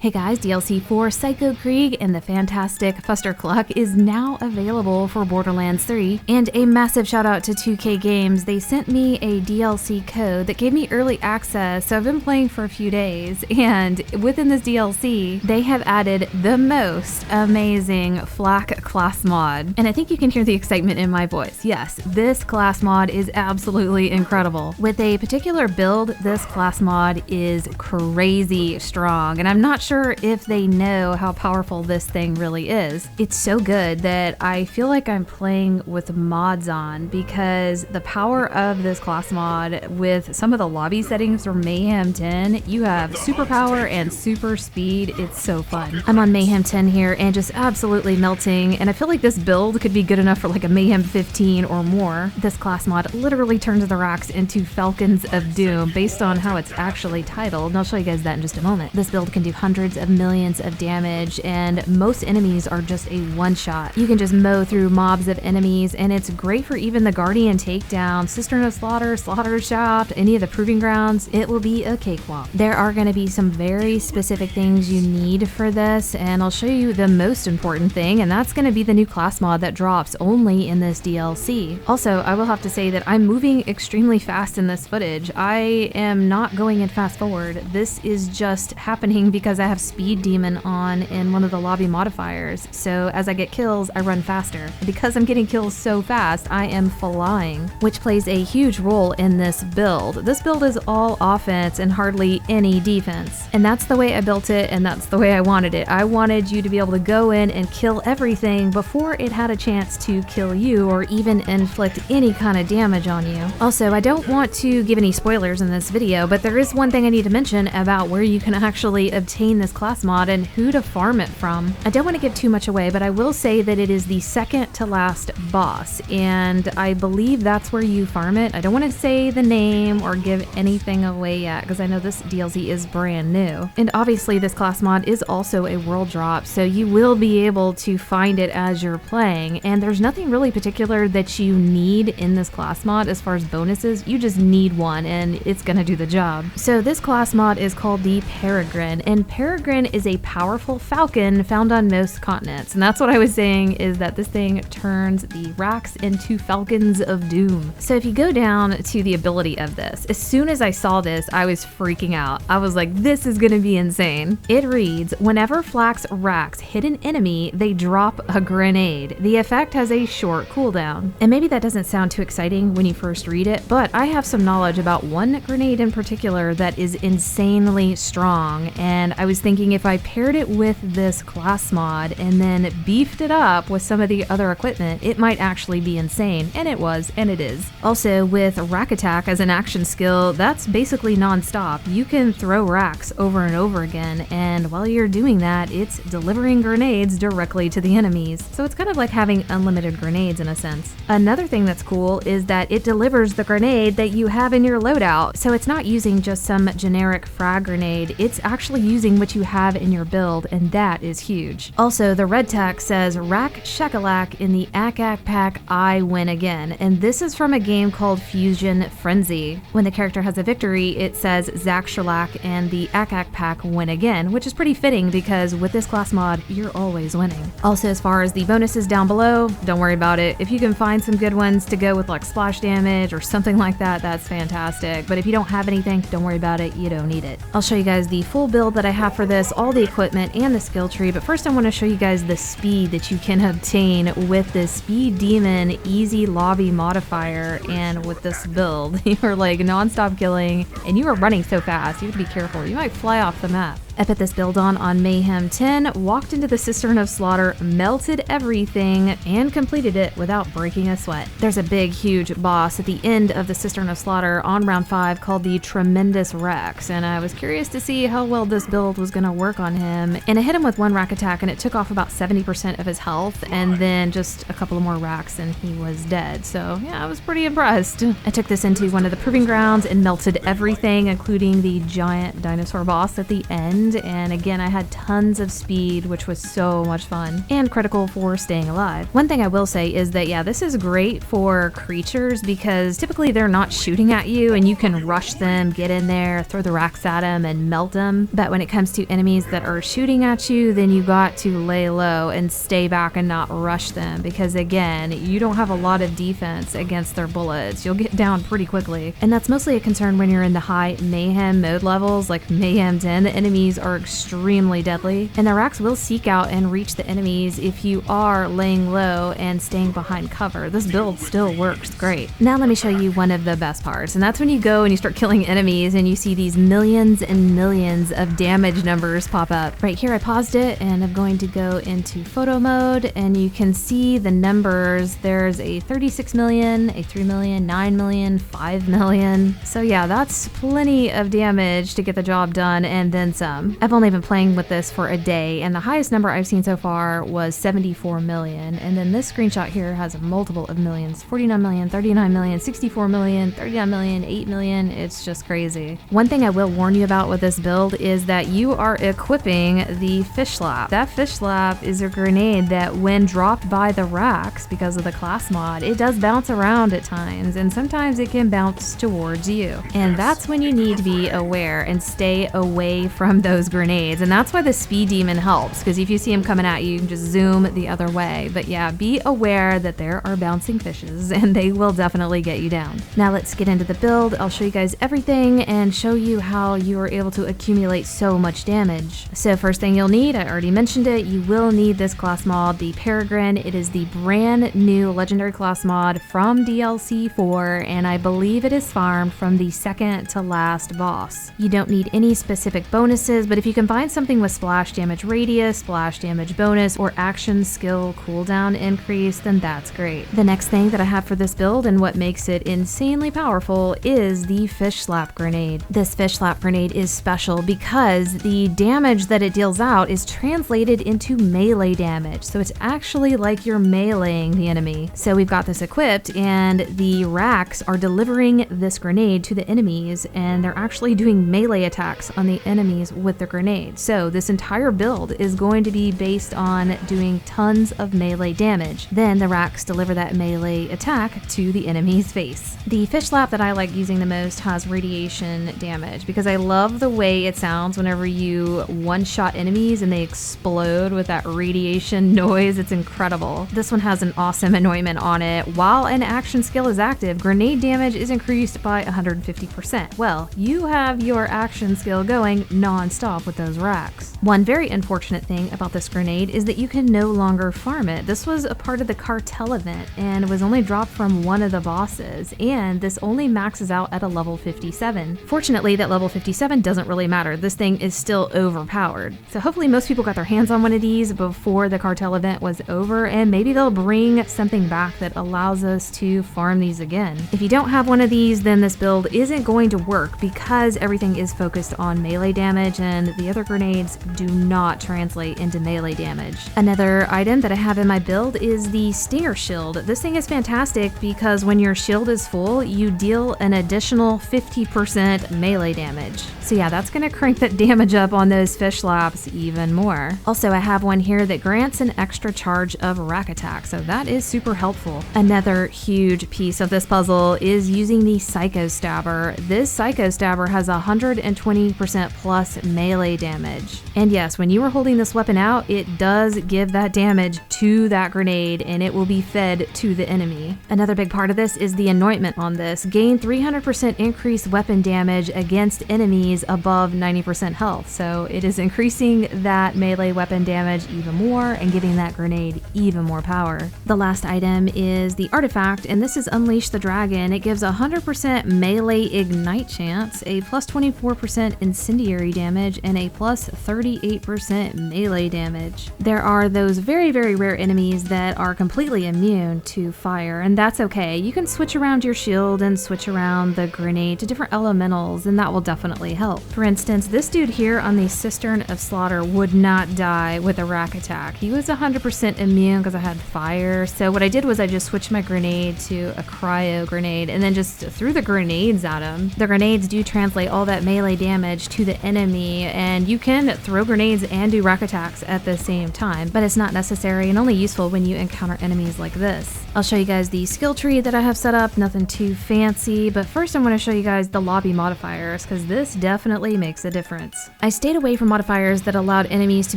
Hey guys, DLC for Psycho Krieg and the Fantastic Fustercluck is now available for Borderlands 3, and a massive shout out to 2K Games. They sent me a DLC code that gave me early access, so I've been playing for a few days, and within this DLC, they have added the most amazing FL4Ks class mod. And I think you can hear the excitement in my voice. Yes, this class mod is absolutely incredible. With a particular build, this class mod is crazy strong, and I'm not sure if they know how powerful this thing really is. It's so good that I feel like I'm playing with mods on, because the power of this class mod with some of the lobby settings from Mayhem 10, you have superpower and super speed. It's so fun. I'm on Mayhem 10 here and just absolutely melting, and I feel like this build could be good enough for like a Mayhem 15 or more. This class mod literally turns the Rakks into Falcons of Doom based on how it's actually titled, and I'll show you guys that in just a moment. This build can do hundreds of millions of damage, and most enemies are just a one-shot. You can just mow through mobs of enemies, and it's great for even the Guardian takedown, Cistern of Slaughter, Slaughter Shaft, any of the Proving Grounds. It will be a cakewalk. There are going to be some very specific things you need for this, and I'll show you the most important thing, and that's going to be the new class mod that drops only in this DLC. Also, I will have to say that I'm moving extremely fast in this footage. I am not going in fast forward. This is just happening because I have Speed Demon on in one of the lobby modifiers, so as I get kills, I run faster. Because I'm getting kills so fast, I am flying, which plays a huge role in this build. This build is all offense and hardly any defense, and that's the way I built it, and that's the way I wanted it. I wanted you to be able to go in and kill everything before it had a chance to kill you or even inflict any kind of damage on you. Also, I don't want to give any spoilers in this video, but there is one thing I need to mention about where you can actually obtain this class mod and who to farm it from. I don't want to give too much away, but I will say that it is the second to last boss, and I believe that's where you farm it. I don't want to say the name or give anything away yet, because I know this DLC is brand new. And obviously this class mod is also a world drop, so you will be able to find it as you're playing, and there's nothing really particular that you need in this class mod as far as bonuses. You just need one, and it's gonna do the job. So this class mod is called the Peregrine, and Peregrine is a powerful falcon found on most continents, and that's what I was saying, is that this thing turns the Rakks into Falcons of Doom. So if you go down to the ability of this, as soon as I saw this, I was freaking out. I was like, this is gonna be insane. It reads, whenever FL4Ks Rakks hit an enemy, they drop a grenade. The effect has a short cooldown. And maybe that doesn't sound too exciting when you first read it, but I have some knowledge about one grenade in particular that is insanely strong, and I was thinking if I paired it with this class mod and then beefed it up with some of the other equipment, it might actually be insane, and it was, and it is. Also, with Rack Attack as an action skill, that's basically non-stop. You can throw Rakks over and over again, and while you're doing that, it's delivering grenades directly to the enemies. So it's kind of like having unlimited grenades in a sense. Another thing that's cool is that it delivers the grenade that you have in your loadout, so it's not using just some generic frag grenade, it's actually using what you have in your build, and that is huge. Also, the red text says Rack Shakalak in the Akak pack I win again, and this is from a game called Fusion Frenzy. When the character has a victory, it says Zach Sherlock and the Akak pack win again, which is pretty fitting because with this class mod, you're always winning. Also, as far as the bonuses down below, don't worry about it. If you can find some good ones to go with like splash damage or something like that, that's fantastic. But if you don't have anything, don't worry about it, you don't need it. I'll show you guys the full build that I have for this, all the equipment and the skill tree, but first I want to show you guys the speed that you can obtain with this Speed Demon easy lobby modifier. And with this build, you are like non-stop killing, and you are running so fast, you have to be careful, you might fly off the map. I put this build on Mayhem 10, walked into the Cistern of Slaughter, melted everything, and completed it without breaking a sweat. There's a big, huge boss at the end of the Cistern of Slaughter on round 5 called the Tremendous Rex, and I was curious to see how well this build was going to work on him, and I hit him with one rack attack and it took off about 70% of his health, and then just a couple of more racks and he was dead. So yeah, I was pretty impressed. I took this into one of the Proving Grounds and melted everything, including the giant dinosaur boss at the end, end, and again I had tons of speed, which was so much fun, and critical for staying alive. One thing I will say is that yeah, this is great for creatures because typically they're not shooting at you and you can rush them, get in there, throw the racks at them and melt them. But when it comes to enemies that are shooting at you, then you got to lay low and stay back and not rush them, because again, you don't have a lot of defense against their bullets. You'll get down pretty quickly, and that's mostly a concern when you're in the high mayhem mode levels like mayhem 10. The enemies are extremely deadly, and the racks will seek out and reach the enemies if you are laying low and staying behind cover. This build still works great. Now let me show you one of the best parts, and that's when you go and you start killing enemies and you see these millions and millions of damage numbers pop up. Right here I paused it and I'm going to go into photo mode, and you can see the numbers. There's a 36 million, a 3 million, 9 million, 5 million. So yeah, that's plenty of damage to get the job done and then some. I've only been playing with this for a day, and the highest number I've seen so far was 74 million. And then this screenshot here has a multiple of millions: 49 million, 39 million, 64 million, 39 million, 8 million. It's just crazy. One thing I will warn you about with this build is that you are equipping the fish slap. That fish slap is a grenade that when dropped by the racks, because of the class mod, it does bounce around at times, and sometimes it can bounce towards you. And that's when you need to be aware and stay away from those grenades. And that's why the speed demon helps, because if you see him coming at you, you can just zoom the other way. But yeah, be aware that there are bouncing fishes and they will definitely get you down. Now let's get into the build. I'll show you guys everything and show you how you are able to accumulate so much damage. So first thing you'll need, I already mentioned it, you will need this class mod, the Peregrine. It is the brand new legendary class mod from DLC 4, and I believe it is farmed from the second to last boss. You don't need any specific bonuses, but if you can find something with splash damage radius, splash damage bonus, or action skill cooldown increase, then that's great. The next thing that I have for this build, and what makes it insanely powerful, is the fish slap grenade. This fish slap grenade is special because the damage that it deals out is translated into melee damage, so it's actually like you're meleeing the enemy. So we've got this equipped, and the racks are delivering this grenade to the enemies, and they're actually doing melee attacks on the enemies with the grenade. So this entire build is going to be based on doing tons of melee damage. Then the racks deliver that melee attack to the enemy's face. The fish slap that I like using the most has radiation damage because I love the way it sounds whenever you one-shot enemies and they explode with that radiation noise. It's incredible. This one has an awesome anointment on it. While an action skill is active, grenade damage is increased by 150%. Well, you have your action skill going non-stop with those racks. One very unfortunate thing about this grenade is that you can no longer farm it. This was a part of the cartel event and was only dropped from one of the bosses, and this only maxes out at a level 57. Fortunately, that level 57 doesn't really matter. This thing is still overpowered. So hopefully most people got their hands on one of these before the cartel event was over, and maybe they'll bring something back that allows us to farm these again. If you don't have one of these, then this build isn't going to work because everything is focused on melee damage and the other grenades do not translate into melee damage. Another item that I have in my build is the Stinger Shield. This thing is fantastic because when your shield is full, you deal an additional 50% melee damage. So yeah, that's gonna crank that damage up on those fish slaps even more. Also, I have one here that grants an extra charge of rack attack, so that is super helpful. Another huge piece of this puzzle is using the Psychostabber. This Psychostabber has 120% plus melee damage. And yes, when you are holding this weapon out, it does give that damage to that grenade and it will be fed to the enemy. Another big part of this is the anointment on this. Gain 300% increased weapon damage against enemies above 90% health. So it is increasing that melee weapon damage even more and giving that grenade even more power. The last item is the artifact, and this is Unleash the Dragon. It gives 100% melee ignite chance, a plus 24% incendiary damage, and a plus 38% melee damage. There are those very, very rare enemies that are completely immune to fire, and that's okay. You can switch around your shield and switch around the grenade to different elementals, and that will definitely help. For instance, this dude here on the Cistern of Slaughter would not die with a rack attack. He was 100% immune because I had fire, so what I did was I just switched my grenade to a cryo grenade and then just threw the grenades at him. The grenades do translate all that melee damage to the enemy enemy, and you can throw grenades and do rack attacks at the same time, but it's not necessary and only useful when you encounter enemies like this. I'll show you guys the skill tree that I have set up, nothing too fancy, but first I'm going to show you guys the lobby modifiers, because this definitely makes a difference. I stayed away from modifiers that allowed enemies to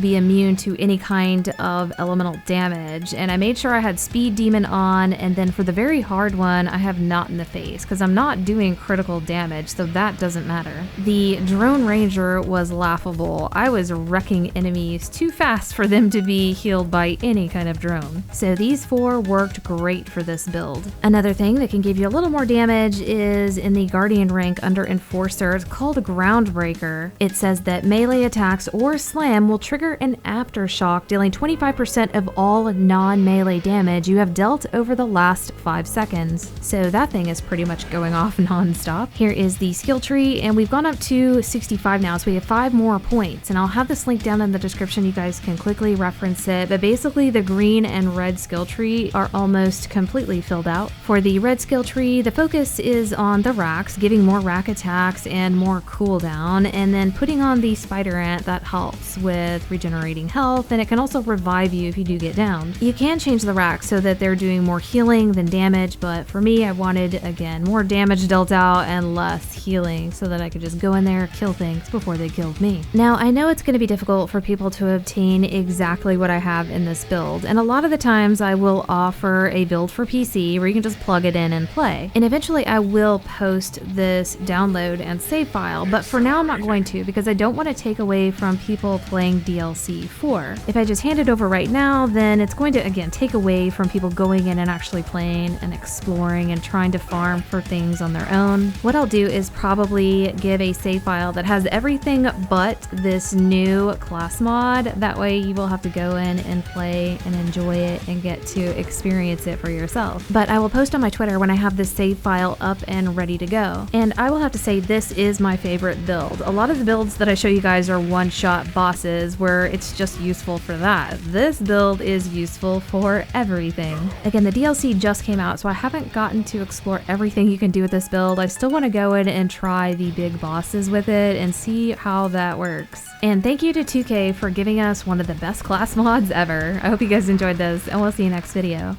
be immune to any kind of elemental damage, and I made sure I had Speed Demon on, and then for the very hard one, I have Not in the Face, because I'm not doing critical damage, so that doesn't matter. The Drone Ranger was laughable. I was wrecking enemies too fast for them to be healed by any kind of drone. So these four worked great for this build. Another thing that can give you a little more damage is in the Guardian rank under Enforcer. It's called Groundbreaker. It says that melee attacks or slam will trigger an aftershock, dealing 25% of all non-melee damage you have dealt over the last 5 seconds. So that thing is pretty much going off non-stop. Here is the skill tree, and we've gone up to 65 now, so we have 5 more points, and I'll have this link down in the description. You guys can quickly reference it, but basically the green and red skill tree are almost completely filled out. For the red skill tree, the focus is on the racks, giving more rack attacks and more cooldown, and then putting on the spider ant that helps with regenerating health, and it can also revive you if you do get down. You can change the racks so that they're doing more healing than damage, but for me, I wanted, again, more damage dealt out and less healing so that I could just go in there, kill things before they killed me. Now, I know it's going to be difficult for people to obtain exactly what I have in this build, and a lot of the times I will offer a build for PC where you can just plug it in and play. And eventually I will post this download and save file, but for now I'm not going to, because I don't want to take away from people playing DLC 4. If I just hand it over right now, then it's going to, again, take away from people going in and actually playing and exploring and trying to farm for things on their own. What I'll do is probably give a save file that has everything but this new class mod. That way you will have to go in and play and enjoy it and get to experience it for yourself. But I will post on my Twitter when I have this save file up and ready to go. And I will have to say, this is my favorite build. A lot of the builds that I show you guys are one-shot bosses where it's just useful for that. This build is useful for everything. Again, the DLC just came out, so I haven't gotten to explore everything you can do with this build. I still want to go in and try the big bosses with it and see how that works. And thank you to 2K for giving us one of the best class mods ever. I hope you guys enjoyed this, and we'll see you next video.